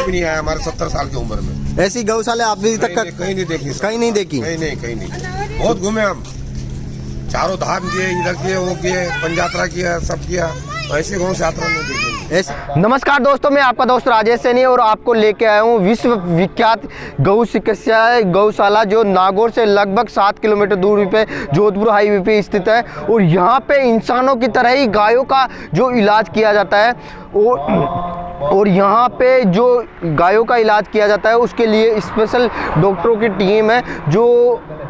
भी नहीं आया हमारे 70 साल की उम्र में। ऐसी गौशाला आप अभी तक कहीं नहीं देखी, कहीं नहीं देखी? कहीं नहीं। बहुत घूमे हम, चारों धाम किए, इधर किए, वो किए, पंजात्रा किया, सब किया, ऐसी गौ यात्रा नहीं देखी। नमस्कार दोस्तों, मैं आपका दोस्त राजेश सैनी और आपको लेके आया हूँ विश्व विख्यात गौ चिकित्सा गौशाला जो नागौर से लगभग 7 किलोमीटर दूरी पे जोधपुर हाईवे पे स्थित है। और यहाँ पे इंसानों की तरह ही गायों का जो इलाज किया जाता है और यहाँ पे जो गायों का इलाज किया जाता है उसके लिए स्पेशल डॉक्टरों की टीम है जो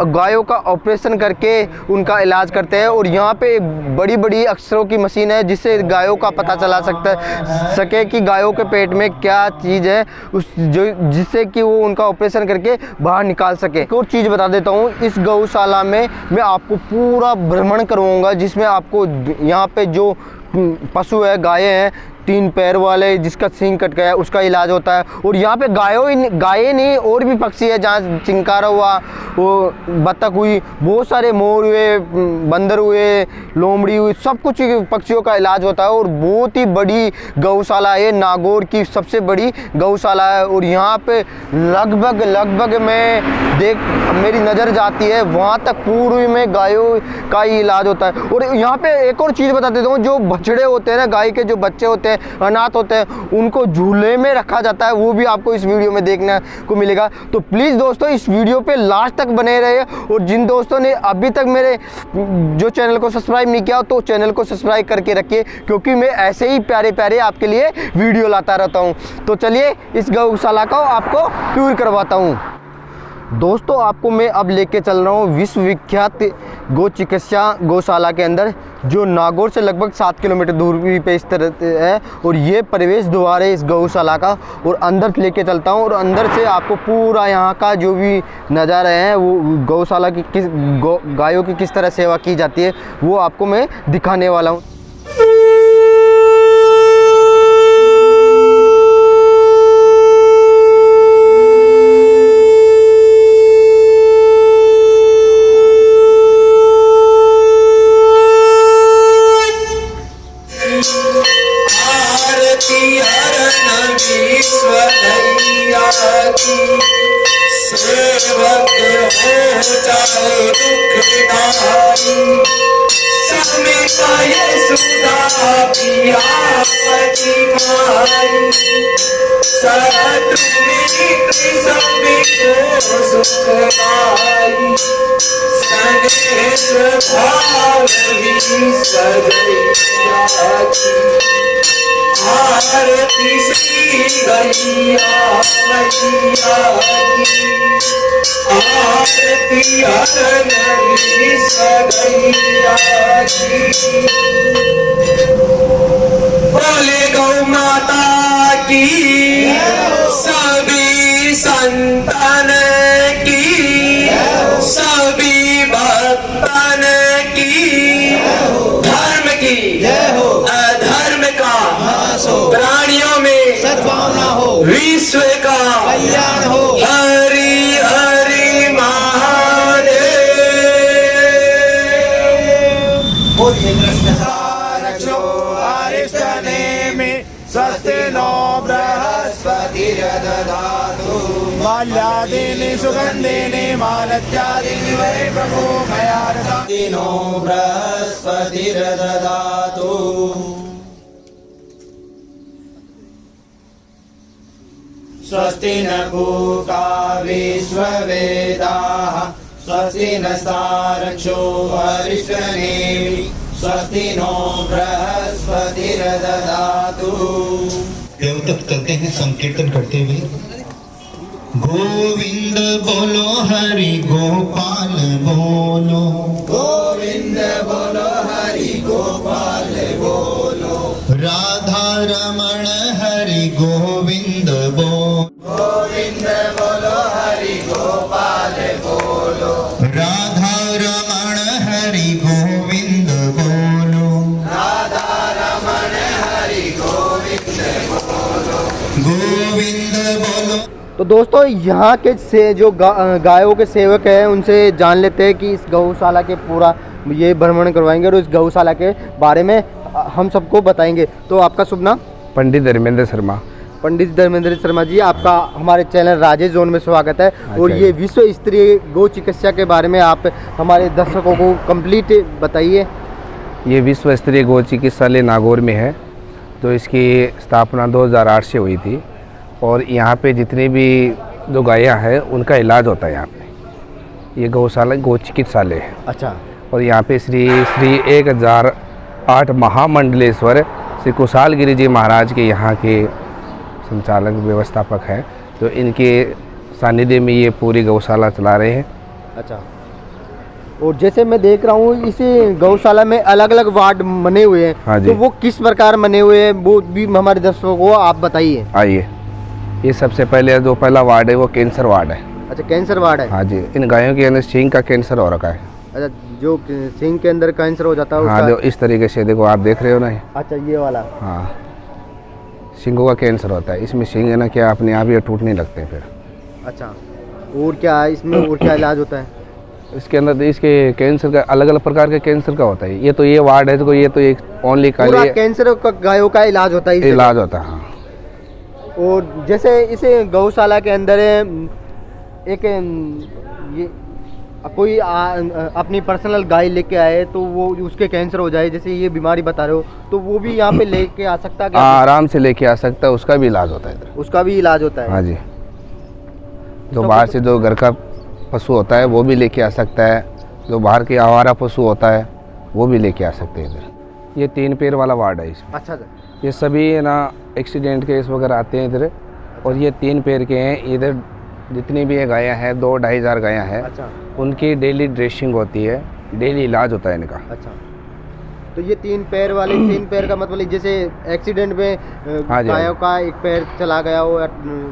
गायों का ऑपरेशन करके उनका इलाज करते हैं। और यहाँ पे बड़ी बड़ी अक्सरों की मशीन है जिससे गायों का पता चला सके कि गायों के पेट में क्या चीज़ है जिससे कि वो उनका ऑपरेशन करके बाहर निकाल सके। एक और चीज़ बता देता हूँ, इस गौशाला में मैं आपको पूरा भ्रमण करवाऊँगा जिसमें आपको यहाँ पे जो पशु है, गायें हैं, 3 पैर वाले जिसका सींग कट गया है उसका इलाज होता है। और यहाँ पे गायें नहीं और भी पक्षी है, जहाँ चिंकारा हुआ, वो बतख हुई, बहुत सारे मोर हुए, बंदर हुए, लोमड़ी हुई, सब कुछ पक्षियों का इलाज होता है। और बहुत ही बड़ी गौशाला है, नागौर की सबसे बड़ी गौशाला है। और यहाँ पे लगभग मेरी नज़र जाती है वहाँ तक पूर्व में गायों का ही इलाज होता है। और यहाँ पे एक और चीज़ बता देता हूँ, जो बछड़े होते हैं ना, गाय के जो बच्चे होते हैं, अनाथ होते हैं, उनको झूले में रखा जाता है, वो भी आपको इस वीडियो में देखने को मिलेगा। तो प्लीज़ दोस्तों इस वीडियो पे लास्ट तक बने रहिए। और जिन दोस्तों ने अभी तक मेरे जो चैनल को सब्सक्राइब नहीं किया तो चैनल को सब्सक्राइब करके रखिए, क्योंकि मैं ऐसे ही प्यारे आपके लिए वीडियो लाता रहता हूँ। तो चलिए इस गौशाला को आपको टूर करवाता हूँ। दोस्तों आपको मैं अब लेके चल रहा हूँ विश्व विख्यात गौ चिकित्सा गौशाला के अंदर जो नागौर से लगभग 7 किलोमीटर दूरी पे इस तरह है। और ये प्रवेश द्वार है इस गौशाला का। और अंदर लेके चलता हूँ और अंदर से आपको पूरा यहाँ का जो भी नज़ारा है, वो गौशाला की गायों की किस तरह सेवा की जाती है, वो आपको मैं दिखाने वाला हूँ। बोले गौ माता की, सभी संतान की, सभी भक्तन की, धर्म की अधर्म का प्राणियों में सद्भावना हो, विश्व का कल्याण हो। हरि हरि महादेव। बोलिए कृष्ण सारक्षो अरिष्टने में स्वस्ति नो बृहस्पतिर्दधातु माल्यादीनि सुगन्धिनि मालत्यादीनि वै प्रभो मया ददाति नो बृहस्पतिर्दधातु। स्वस्ति न पूषा विश्ववेदाः, स्वस्ति नस्तारक्षो अरिष्टनेमिः, स्वस्ति नो बृहस्पतिर्दधातु। देवतक करते हैं संकीर्तन करते हुए, गोविंद बोलो हरि गोपाल बोलो, गोविंद बोलो हरि गोपाल बोलो, राधा रमण हरि गोविंद बोलो, गोविंद बोलो हरि गोपाल बोलो, राधा रमण हरि गोविंद बोलो, राधा रमण हरि गोविंद बोलो, गोविंद बोलो। तो दोस्तों यहाँ के से जो गायों के सेवक हैं उनसे जान लेते हैं कि इस गौशाला के पूरा ये भ्रमण करवाएंगे और इस गौशाला के बारे में हम सबको बताएंगे। तो आपका शुभ नाम? पंडित धर्मेंद्र शर्मा। पंडित धर्मेंद्र शर्मा जी, आपका हमारे चैनल राजेश जोन में स्वागत है। और अच्छा। ये विश्व स्तरीय गौ चिकित्सा के बारे में आप हमारे दर्शकों को कंप्लीट बताइए। ये विश्व स्तरीय गौ चिकित्सालय नागौर में है। तो इसकी स्थापना 2008 से हुई थी और यहाँ पे जितनी भी जो गायें हैं उनका इलाज होता है यहाँ पे। ये गौशाला गौ चिकित्सालय है। अच्छा। और यहाँ पे श्री 1008 महामंडलेश्वर श्री कुशाल गिरी जी महाराज के यहाँ के संचालक व्यवस्थापक हैं, तो इनके सानिध्य में ये पूरी गौशाला चला रहे हैं। अच्छा। और जैसे मैं देख रहा हूँ इस गौशाला में अलग अलग वार्ड बने हुए हैं। हाँ जी। तो वो किस प्रकार बने हुए हैं वो भी हमारे दर्शकों को आप बताइए। आइए, ये सबसे पहले जो पहला वार्ड है वो कैंसर वार्ड है। अच्छा, कैंसर वार्ड है। हाँ जी, इन गायों के अंदर सींग का कैंसर हो रखा है। अच्छा, जो सिंह के अंदर कैंसर हो जाता है हाँ, उसका। देखो इस तरीके से, देखो आप देख रहे हो ना ये। अच्छा, ये वाला। हाँ, सींगों का कैंसर होता है। इसमें सींग है ना क्या अपने आप ही टूटने लगते हैं फिर। अच्छा, और क्या है इसमें, और क्या इलाज होता है? इसके अंदर इसके कैंसर का अलग अलग प्रकार के कैंसर का होता है। ये वार्ड है, तो ये तो एक ओनली का पूरा कैंसर का गायों का इलाज होता है। इलाज होता है। हाँ। और जैसे इस गौशाला के अंदर एक ये कोई अपनी पर्सनल गाय लेके आए तो वो उसके कैंसर हो जाए, जैसे ये बीमारी बता रहे हो, तो वो भी यहाँ पे लेके आ सकता है क्या? आराम से लेके आ सकता है, उसका भी इलाज होता है इधर। उसका भी इलाज होता है। हाँ जी, जो बाहर से जो घर का पशु होता है वो भी लेके आ सकता है, जो बाहर के आवारा पशु होता है वो भी लेके आ सकते हैं इधर। ये 3 पैर वाला वार्ड है इसमें। अच्छा। ये सभी है ना एक्सीडेंट केस वगैरह आते हैं इधर, और ये 3 पैर के हैं। इधर जितनी भी गायें हैं 2-2.5 हज़ार गायें हैं। अच्छा। उनकी डेली ड्रेसिंग होती है, डेली इलाज होता है इनका। अच्छा, तो ये 3 पैर वाले 3 पैर का मतलब जैसे एक्सीडेंट में हाँ जी, गायों का एक पैर चला गया हो या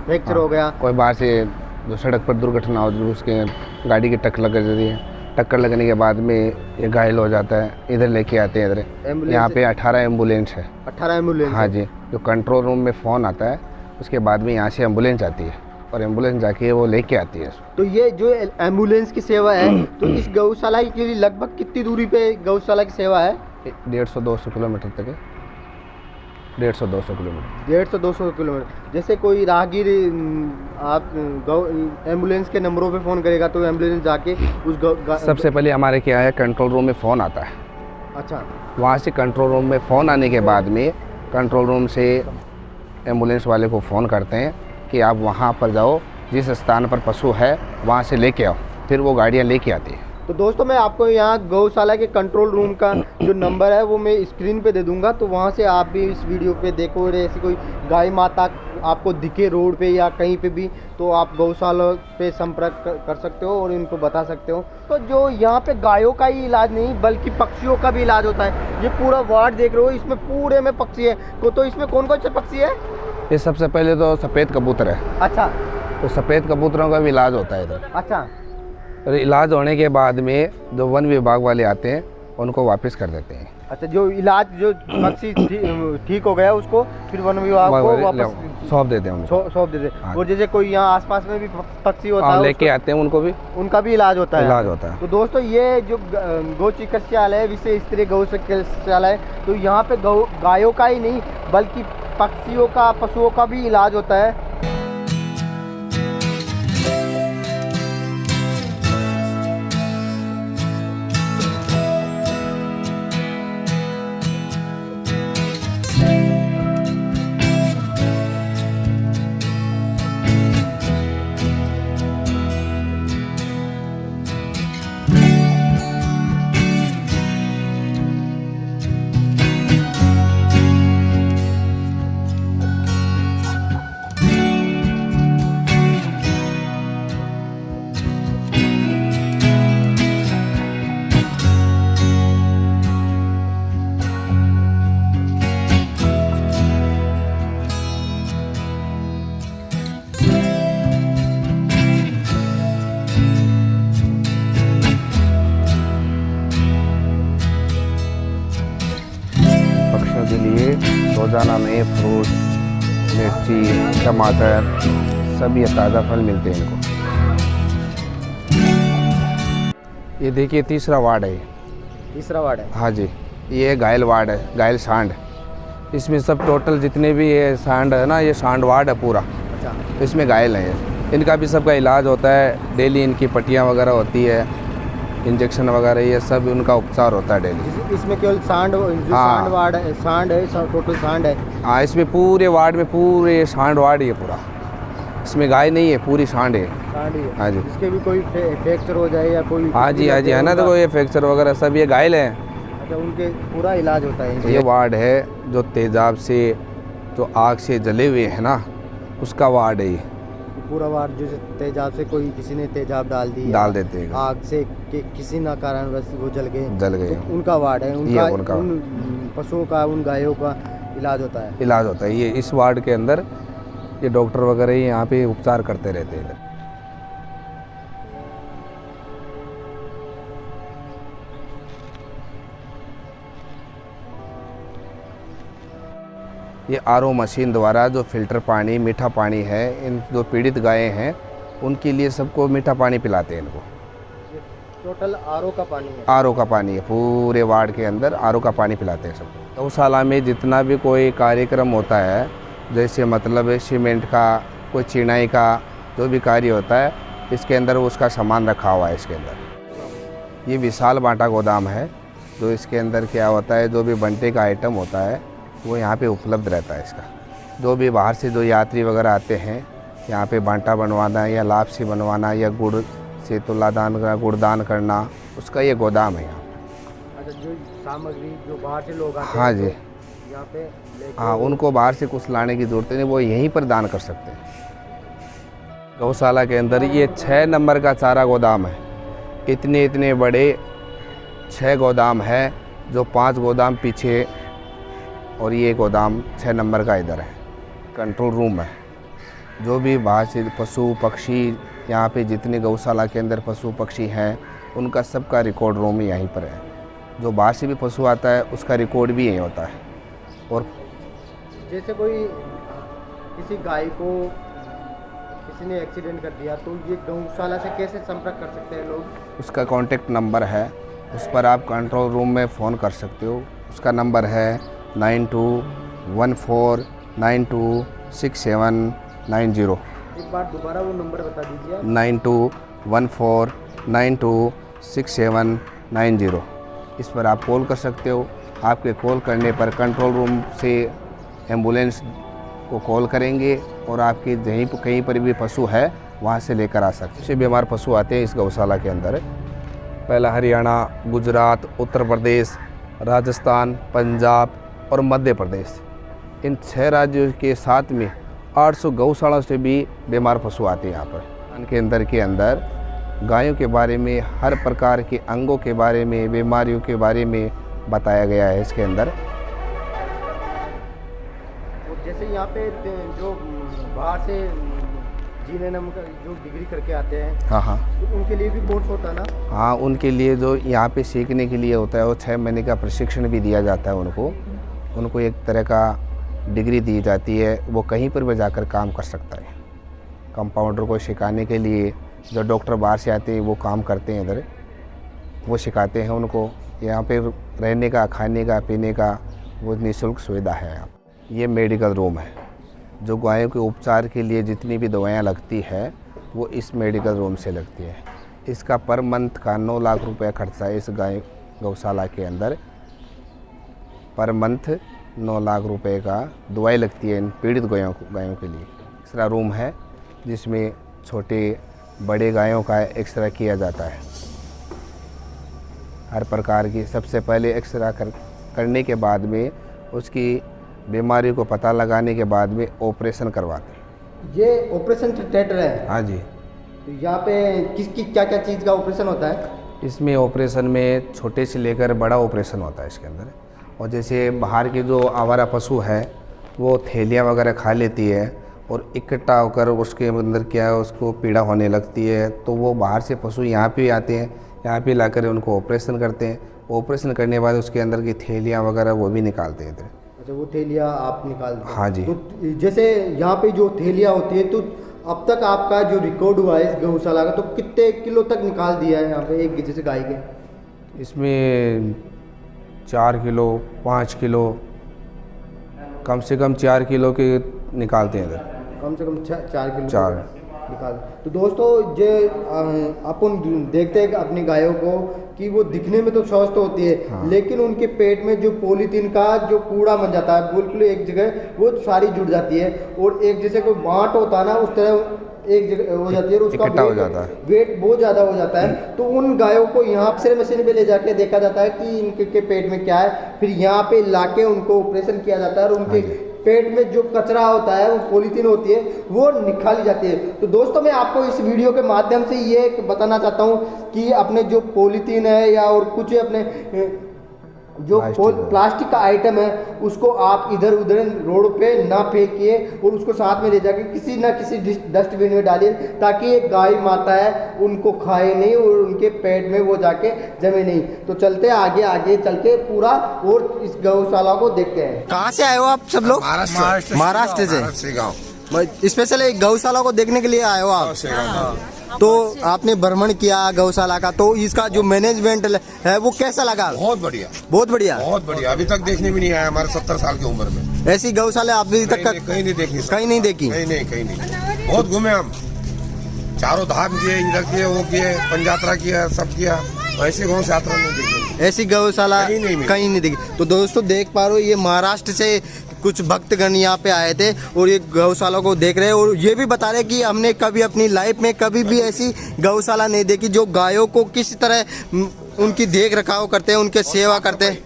फ्रैक्चर हो गया, कोई बाहर से जो सड़क पर दुर्घटना हो, जो उसके गाड़ी की टक्कर लग जाती है, टक्कर लगने के बाद में ये घायल हो जाता है, इधर लेके आते हैं इधर। यहाँ पे 18 एम्बुलेंस है। 18 एम्बुलेंस? हाँ जी, जो कंट्रोल रूम में फ़ोन आता है उसके बाद में यहाँ से एम्बुलेंस आती है और एम्बुलेंस जाके वो लेके आती है। तो ये जो एम्बुलेंस की सेवा है, तो इस गौशाला के लिए लगभग कितनी दूरी पे गौशाला की सेवा है? 150-200 किलोमीटर तक है। 150-200 किलोमीटर। 150-200 किलोमीटर। जैसे कोई राहगीर आप एम्बुलेंस के नंबरों पे फ़ोन करेगा तो एम्बुलेंस जाके उस सबसे पहले हमारे क्या है, कंट्रोल रूम में फ़ोन आता है। अच्छा। वहाँ से कंट्रोल रूम में फ़ोन आने के बाद में कंट्रोल रूम से एम्बुलेंस वाले को फ़ोन करते हैं कि आप वहाँ पर जाओ, जिस स्थान पर पशु है वहाँ से लेके आओ, फिर वो गाड़ियाँ लेके आती है। तो दोस्तों, मैं आपको यहाँ गौशाला के कंट्रोल रूम का जो नंबर है वो मैं स्क्रीन पे दे दूंगा, तो वहाँ से आप भी इस वीडियो पे देखो। और ऐसी कोई गाय माता आपको दिखे रोड पे या कहीं पे भी, तो आप गौशाला पे संपर्क कर सकते हो और इनको बता सकते हो। तो जो यहाँ पे गायों का ही इलाज नहीं बल्कि पक्षियों का भी इलाज होता है। ये पूरा वार्ड देख रहे हो, इसमें पूरे में पक्षी है। तो इसमें कौन कौन से पक्षी है? ये सबसे पहले तो सफ़ेद कबूतर है। अच्छा। तो सफ़ेद कबूतरों का भी इलाज होता है इधर। अच्छा। और इलाज होने के बाद में जो वन विभाग वाले आते हैं उनको वापस कर देते हैं। अच्छा, जो इलाज जो पक्षी ठीक हो गया उसको फिर वन विभाग को वापस सौंप देते हैं उनको। सौंप देते हैं। हाँ। और जैसे कोई यहाँ आसपास में भी पक्षी होता है लेके आते हैं, उनको भी उनका भी इलाज होता है। इलाज होता है। तो दोस्तों, ये जो गौ चिकित्सालय है, विश्व स्तरीय गौ चिकित्सालय, तो यहाँ पे गायों का ही नहीं बल्कि पक्षियों का, पशुओं का भी इलाज होता है। के लिए रोज़ाना नए फ्रूट, मिर्ची, टमाटर, सभी ताज़ा फल मिलते हैं इनको। ये देखिए 3रा वार्ड है। 3रा वार्ड है? हाँ जी, ये घायल वार्ड है, घायल सांड। इसमें सब टोटल जितने भी ये सांड है ना, ये सांड वार्ड है पूरा, अच्छा। तो इसमें घायल हैं ये। इनका भी सबका इलाज होता है डेली, इनकी पट्टियाँ वगैरह होती है, इंजेक्शन वगैरह ये सब उनका उपचार होता है डेली। इसमें केवल सांड, जो हाँ। सांड वार्ड है, सांड है, टोटल सांड है। हाँ, इसमें पूरे वार्ड में पूरे सांड वार्ड ही है पूरा, इसमें गाय नहीं है, पूरी सांड है। सांड ही है। हाँ जी। इसके भी कोई फ्रैक्चर हो जाए या कोई, हाँ जी है ना, तो ये फ्रैक्चर वगैरह सब ये घायल हैं। अच्छा, उनके पूरा इलाज होता है। ये वार्ड है जो तेजाब से, जो आग से जले हुए हैं ना, उसका वार्ड है ये। पूरा वार्ड जो तेजाब से, कोई किसी ने तेजाब डाल दी, डाल देते हैं आग से किसी ना कारणवश वो जल गए, तो उनका वार्ड है। उनका उन पशुओं का, उन गायों का इलाज होता है। इलाज होता है। ये इस वार्ड के अंदर ये डॉक्टर वगैरह यहाँ पे उपचार करते रहते हैं। ये आरओ मशीन द्वारा जो फिल्टर पानी, मीठा पानी है, इन जो पीड़ित गायें हैं उनके लिए सबको मीठा पानी पिलाते हैं इनको। टोटल आरओ का पानी है। आरओ का पानी है, पूरे वार्ड के अंदर आरओ का पानी पिलाते हैं सबको। गौशाला में जितना भी कोई कार्यक्रम होता है, जैसे मतलब सीमेंट का, कोई चिनाई का, जो भी कार्य होता है, इसके अंदर उसका सामान रखा हुआ है। इसके अंदर ये विशाल बाटा गोदाम है, जो इसके अंदर क्या होता है, जो भी बंटे का आइटम होता है वो यहाँ पे उपलब्ध रहता है। इसका जो भी बाहर से जो यात्री वगैरह आते हैं, यहाँ पे बांटा बनवाना या लापसी बनवाना या गुड़ से तुलादान का गुड़दान करना, उसका ये गोदाम है यहाँ। अच्छा, जो सामग्री जो बाहर से लोग आते हाँ हैं, जी, तो यहाँ पे हाँ, उनको बाहर से कुछ लाने की ज़रूरत नहीं, वो यहीं पर दान कर सकते हैं। गौशाला के अंदर ये 6 नंबर का चारा गोदाम है। इतने बड़े 6 गोदाम है, जो 5 गोदाम पीछे और ये गोदाम 6 नंबर का इधर है। कंट्रोल रूम है, जो भी बाहर से पशु पक्षी, यहाँ पे जितने गौशाला के अंदर पशु पक्षी हैं उनका सबका रिकॉर्ड रूम यहीं पर है। जो बाहर से भी पशु आता है उसका रिकॉर्ड भी यहीं होता है। और जैसे कोई किसी गाय को किसी ने एक्सीडेंट कर दिया, तो ये गौशाला से कैसे संपर्क कर सकते हैं लोग? उसका कॉन्टेक्ट नंबर है, उस पर आप कंट्रोल रूम में फ़ोन कर सकते हो। उसका नंबर है 9214926790। एक बार दोबारा वो नंबर बता दीजिए। 9214926790। इस पर आप कॉल कर सकते हो। आपके कॉल करने पर कंट्रोल रूम से एम्बुलेंस को कॉल करेंगे और आपके कहीं पर भी पशु है वहाँ से लेकर आ सकते हैं। बीमार पशु आते हैं इस गौशाला के अंदर। पहला हरियाणा, गुजरात, उत्तर प्रदेश, राजस्थान, पंजाब और मध्य प्रदेश, इन 6 राज्यों के साथ में 800 गौशालाओं से भी बीमार पशु आते हैं यहाँ पर। इनके अंदर गायों के बारे में, हर प्रकार के अंगों के बारे में, बीमारियों के बारे में बताया गया है इसके अंदर। जैसे यहाँ पे जो बाहर से जीएनएम का जो डिग्री करके आते हैं, हाँ, तो उनके लिए भी कोर्स होता है ना? हाँ, उनके लिए जो यहाँ पे सीखने के लिए होता है वो 6 महीने का प्रशिक्षण भी दिया जाता है उनको एक तरह का डिग्री दी जाती है। वो कहीं पर भी जाकर काम कर सकता है। कंपाउंडर को सिखाने के लिए जो डॉक्टर बाहर से आते हैं वो काम करते हैं इधर, वो सिखाते हैं उनको। यहाँ पे रहने का, खाने का, पीने का वो निःशुल्क सुविधा है यहाँ। ये मेडिकल रूम है, जो गायों के उपचार के लिए जितनी भी दवाइयाँ लगती है वो इस मेडिकल रूम से लगती है। इसका पर मंथ का 9 लाख रुपए खर्चा है इस गौशाला के अंदर। पर मंथ 9 लाख रुपए का दवाई लगती है इन पीड़ित गायों के लिए। एक्सरा रूम है जिसमें छोटे बड़े गायों का एक्सरा किया जाता है। हर प्रकार की सबसे पहले एक्सरा करने के बाद में उसकी बीमारी को पता लगाने के बाद में ऑपरेशन करवाते हैं। ये ऑपरेशन थिएटर है? हाँ जी। तो यहाँ पे किसकी क्या क्या चीज़ का ऑपरेशन होता है? इसमें ऑपरेशन में छोटे से लेकर बड़ा ऑपरेशन होता है इसके अंदर। और जैसे बाहर के जो आवारा पशु है वो थैलियाँ वगैरह खा लेती है और इकट्ठा होकर उसके अंदर क्या है, उसको पीड़ा होने लगती है, तो वो बाहर से पशु यहाँ पे आते हैं, यहाँ पे लाकर उनको ऑपरेशन करते हैं। ऑपरेशन करने के बाद उसके अंदर की थैलियाँ वगैरह वो भी निकालते हैं इधर। अच्छा, वो थैलियाँ आप निकालते हैं? हाँ जी। तो जैसे यहाँ पे जो थैलियाँ होती है, तो अब तक आपका जो रिकॉर्ड हुआ है इस गौशाला का, तो कितने किलो तक निकाल दिया है यहाँ पे एक जैसे गाय के? इसमें 4 किलो, 5 किलो कम से कम 4 किलो के निकालते हैं इधर। कम से कम 4 किलो 4 निकाल। तो दोस्तों जो अपन देखते हैं कि अपनी गायों को कि वो दिखने में तो स्वस्थ होती है, हाँ। लेकिन उनके पेट में जो पॉलीथीन का जो कूड़ा बन जाता है बिल्कुल एक जगह, वो सारी जुड़ जाती है और एक जैसे कोई बांट होता है ना उस तरह एक जगह हो जाती है और उसका इकट्ठा हो जाता है, वेट बहुत ज़्यादा हो जाता है। तो उन गायों को यहाँ एक्सरे मशीन पे ले जाके देखा जाता है कि इनके के पेट में क्या है, फिर यहाँ पे लाके उनको ऑपरेशन किया जाता है और उनके पेट में जो कचरा होता है, वो पॉलीथीन होती है, वो निकाली जाती है। तो दोस्तों मैं आपको इस वीडियो के माध्यम से ये बताना चाहता हूँ कि अपने जो पॉलीथीन है या और कुछ अपने जो प्लास्टिक का आइटम है उसको आप इधर उधर रोड पे ना फेंकिए और उसको साथ में ले जाके किसी ना किसी डस्टबिन में डालिए, ताकि एक गाय माता है उनको खाए नहीं और उनके पेट में वो जाके जमे नहीं। तो चलते आगे आगे चल के पूरा और इस गौशाला को देखते हैं। कहाँ से आए हो आप सब लोग? महाराष्ट्र से गाँव स्पेशल गौशाला को देखने के लिए आए हो आप? तो आपने भ्रमण किया गौशाला का, तो इसका जो मैनेजमेंट है वो कैसा लगा? बहुत बढ़िया, बहुत बढ़िया, बहुत बढ़िया। अभी तक देखने में नहीं आया हमारे 70 साल की उम्र में ऐसी गौशाला अभी तक कहीं नहीं देखी, कहीं नहीं देखी। कहीं नहीं। बहुत घूमे हम, चारों धाम किए, इधर किए, वो किए, पंजात्रा किया, सब किया। ऐसी गौ यात्रा नहीं देखी, ऐसी गौशाला कहीं नहीं देखी। तो दोस्तों देख पा रहे हो ये महाराष्ट्र से कुछ भक्तगण यहाँ पे आए थे और ये गौशाला को देख रहे हैं और ये भी बता रहे कि हमने कभी अपनी लाइफ में कभी भी ऐसी गौशाला नहीं देखी जो गायों को किस तरह उनकी देख रखाव करते हैं, उनके सेवा करते हैं।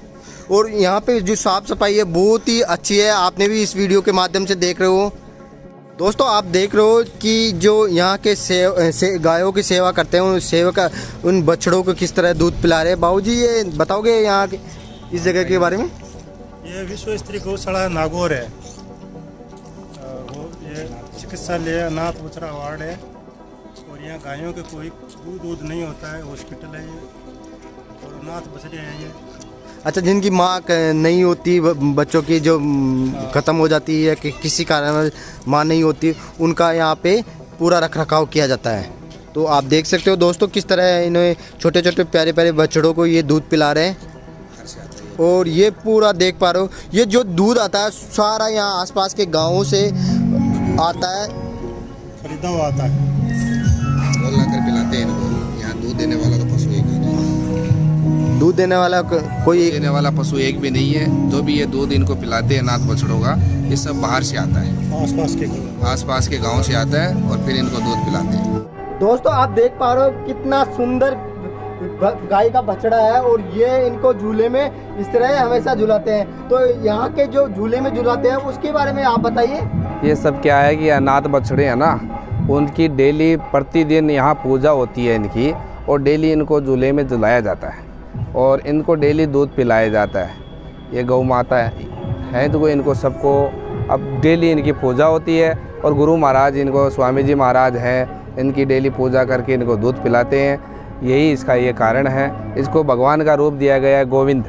और यहाँ पे जो साफ सफाई है बहुत ही अच्छी है, आपने भी इस वीडियो के माध्यम से देख रहे हो। दोस्तों आप देख रहे हो कि जो यहाँ के गायों की सेवा करते हैं, उन सेवक उन बछड़ों को किस तरह दूध पिला रहे हैं। बाबूजी ये बताओगे यहाँ के इस जगह के बारे में? ये विश्व स्तरीय गौशाला नागौर है। ये चिकित्सालय अनाथ बछड़ा वार्ड है और यहाँ गायों के कोई दूध नहीं होता है, हॉस्पिटल है ये और अनाथ बछड़े हैं ये। अच्छा, जिनकी माँ नहीं होती, बच्चों की जो ख़त्म हो जाती है कि किसी कारण माँ नहीं होती, उनका यहाँ पे पूरा रख रखाव किया जाता है। तो आप देख सकते हो दोस्तों किस तरह इन्हें छोटे छोटे प्यारे प्यारे बछड़ों को ये दूध पिला रहे हैं। और ये पूरा देख पा रहे हो ये जो दूध आता है सारा यहाँ आसपास के गाँवों से आता है, खरीदा हुआ आता है। बोल कर पिलाते हैं इनको। यहाँ दूध देने वाला तो पशु एक ही नहीं, दूध देने वाला कोई देने वाला पशु एक भी नहीं है। जो भी ये दूध इनको पिलाते हैं अनाथ बछड़ों का, ये सब बाहर से आता है, आसपास के गाँव से आता है और फिर इनको दूध पिलाते हैं। दोस्तों आप देख पा रहे हो कितना सुंदर गाय का बछड़ा है और ये इनको झूले में इस तरह हमेशा झुलाते हैं। तो यहाँ के जो झूले में झुलाते हैं उसके बारे में आप बताइए। ये सब क्या है कि अनाथ बछड़े हैं ना, उनकी डेली प्रतिदिन यहाँ पूजा होती है इनकी, और डेली इनको झूले में झुलाया जाता है और इनको डेली दूध पिलाया जाता है। ये गौ माता है तो इनको सबको अब डेली इनकी पूजा होती है और गुरु महाराज इनको स्वामी जी महाराज हैं, इनकी डेली पूजा करके इनको दूध पिलाते हैं। यही इसका ये कारण है। इसको भगवान का रूप दिया गया है गोविंद,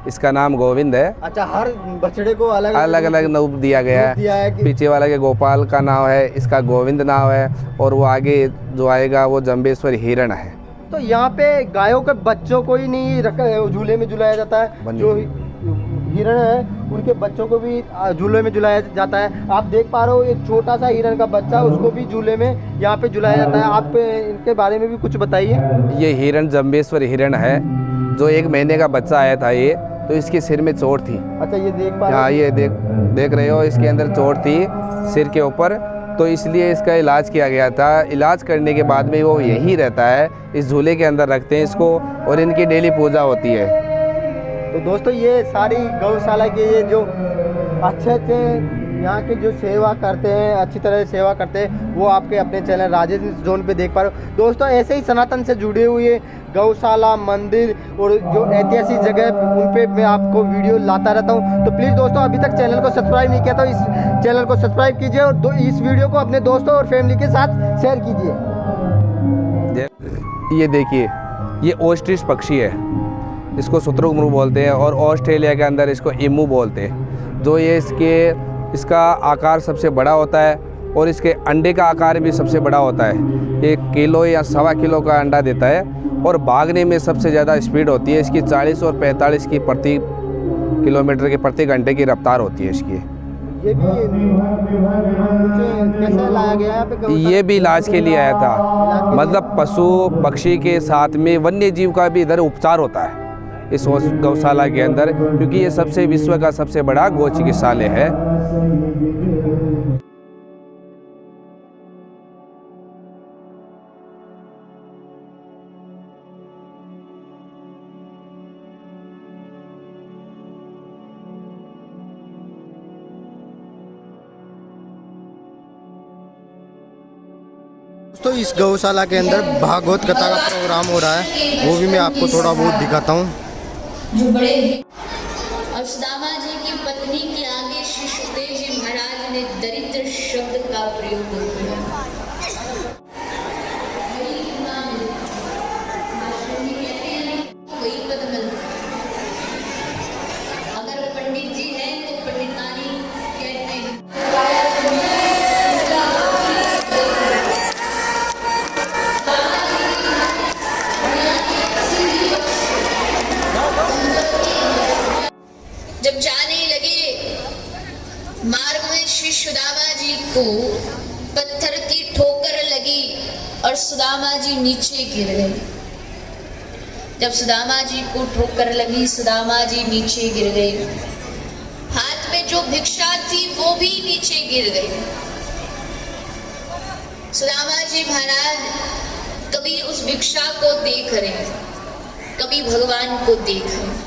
इसका नाम गोविंद है। अच्छा, हर बछड़े को अलग अलग रूप दिया गया है। पीछे वाला के गोपाल का नाम है, इसका गोविंद नाम है और वो आगे जो आएगा वो जम्बेश्वर हिरण है। तो यहाँ पे गायों के बच्चों को ही नहीं रखा झूले में झुलाया जाता है, जो हिरण है उनके बच्चों को भी झूले में झुलाया जाता है। आप देख पा रहे हो एक छोटा सा हिरण का बच्चा, उसको भी झूले में यहाँ पे झुलाया जाता है। आप इनके बारे में भी कुछ बताइए। ये हिरण जम्बेश्वर हिरण है, जो 1 महीने का बच्चा आया था ये, तो इसके सिर में चोट थी। अच्छा, ये देख पा रहे हो? हाँ, ये देख रहे हो, इसके अंदर चोट थी सिर के ऊपर, तो इसलिए इसका इलाज किया गया था। इलाज करने के बाद में वो यहीं रहता है, इस झूले के अंदर रखते हैं इसको और इनकी डेली पूजा होती है। तो दोस्तों ये सारी गौशाला के ये जो अच्छे यहाँ के जो सेवा करते हैं, अच्छी तरह से सेवा करते हैं, वो आपके अपने चैनल राजेश जोन पे देख पा रहे हो। दोस्तों ऐसे ही सनातन से जुड़े हुए गौशाला, मंदिर और जो ऐतिहासिक जगह उन पे मैं आपको वीडियो लाता रहता हूँ। तो प्लीज़ दोस्तों अभी तक चैनल को सब्सक्राइब नहीं किया तो इस चैनल को सब्सक्राइब कीजिए और इस वीडियो को अपने दोस्तों और फैमिली के साथ शेयर कीजिए। ये देखिए, ये ऑस्ट्रिच पक्षी है, इसको शुतुरमुर्ग बोलते हैं और ऑस्ट्रेलिया के अंदर इसको इमू बोलते हैं। जो ये इसका आकार सबसे बड़ा होता है और इसके अंडे का आकार भी सबसे बड़ा होता है। 1 किलो या 1.25 किलो का अंडा देता है और भागने में सबसे ज़्यादा स्पीड होती है इसकी। 40 और 45 की प्रति किलोमीटर की प्रति घंटे की रफ्तार होती है इसकी। ये भी कुछ कैसे लाया गया है यहाँ पे गौशाला? ये भी इलाज के लिए आया था। मतलब पशु पक्षी के साथ में वन्य जीव का भी इधर उपचार होता है इस गौशाला के अंदर, क्योंकि ये सबसे विश्व का सबसे बड़ा गौ चिकित्सालय है। दोस्तों इस गौशाला के अंदर भागवत कथा का प्रोग्राम हो रहा है, वो भी मैं आपको थोड़ा बहुत दिखाता हूँ। जो बड़े और सुदामा जी की पत्नी के आगे श्री सुखदेव जी महाराज ने दरिद्र शब्द का प्रयोग किया। वही पद मिलता है। अगर पंडित जी हैं तो पंडितानी कहते हैं। जब जाने लगे मार्ग में श्री सुदामा जी को पत्थर की ठोकर लगी और सुदामा जी नीचे गिर गए। जब सुदामा जी को ठोकर लगी, सुदामा जी नीचे गिर गए। हाथ में जो भिक्षा थी वो भी नीचे गिर गई। सुदामा जी महाराज कभी उस भिक्षा को देख रहे, कभी भगवान को देख रहे।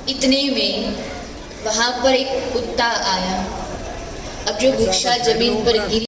इतने में वहां पर एक कुत्ता आया। अब जो भिक्षा जमीन पर गिरी